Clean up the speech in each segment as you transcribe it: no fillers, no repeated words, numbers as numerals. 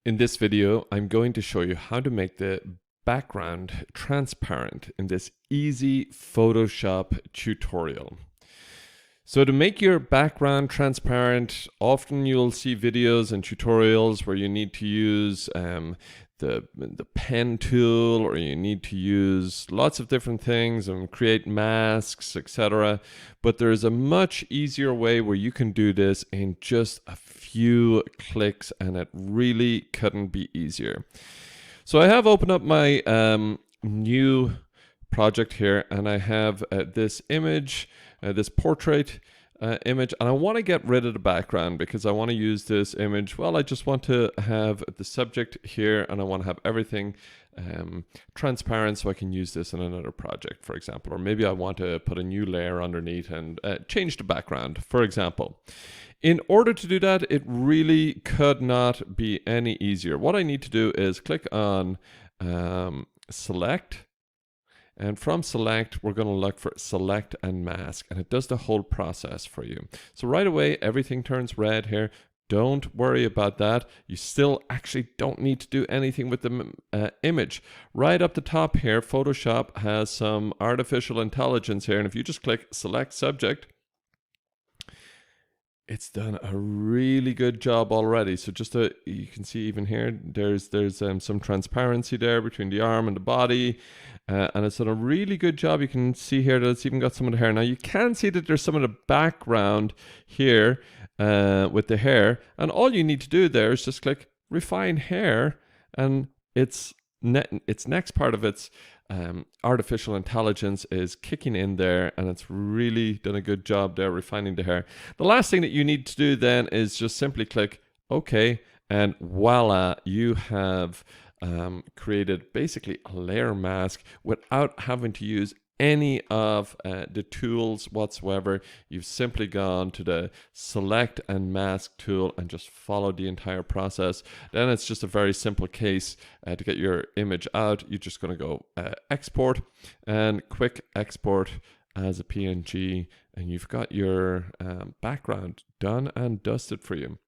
In this video, I'm going to show you how to make the background transparent in this easy Photoshop tutorial. So to make your background transparent, often you'll see videos and tutorials where you need to use the pen tool, or you need to use lots of different things and create masks, etc. But there's a much easier way where you can do this in just a few clicks, and it really couldn't be easier. So I have opened up my new project here, and I have this image, this portrait image, and I want to get rid of the background because I want to use this image. Well, I just want to have the subject here, and I want to have everything transparent so I can use this in another project, for example. Or maybe I want to put a new layer underneath and change the background, for example. In order to do that, it really could not be any easier. What I need to do is click on select. And from select, we're going to look for select and mask, and it does the whole process for you. So right away, everything turns red here. Don't worry about that. You still actually don't need to do anything with the image. Right up the top here, Photoshop has some artificial intelligence here, and if you just click select subject, it's done a really good job already. So just you can see even here, there's some transparency there between the arm and the body, and it's done a really good job. You can see here that it's even got some of the hair. Now you can see that there's some of the background here with the hair, and all you need to do there is just click refine hair, and its next part of its artificial intelligence is kicking in there, and it's really done a good job there refining the hair. The last thing that you need to do then is just simply click OK, and voila, you have created basically a layer mask without having to use any of the tools whatsoever. You've simply gone to the select and mask tool and just followed the entire process. Then it's just a very simple case to get your image out. You're just going to go export and quick export as a PNG, and you've got your background done and dusted for you.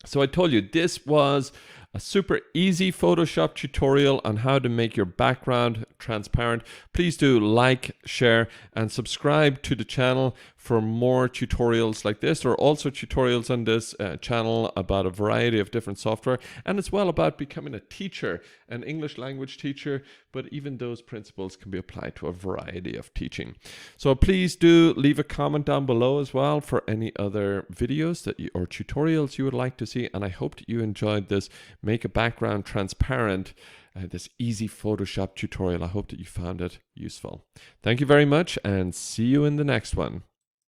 So I told you this was a super easy Photoshop tutorial on how to make your background transparent. Please do like, share, and subscribe to the channel for more tutorials like this. There are also tutorials on this channel about a variety of different software, and as well about becoming a teacher, an English language teacher, but even those principles can be applied to a variety of teaching. So please do leave a comment down below as well for any other videos that or tutorials you would like to see, and I hope that you enjoyed this make a background transparent, this easy Photoshop tutorial. I hope that you found it useful. Thank you very much, and see you in the next one.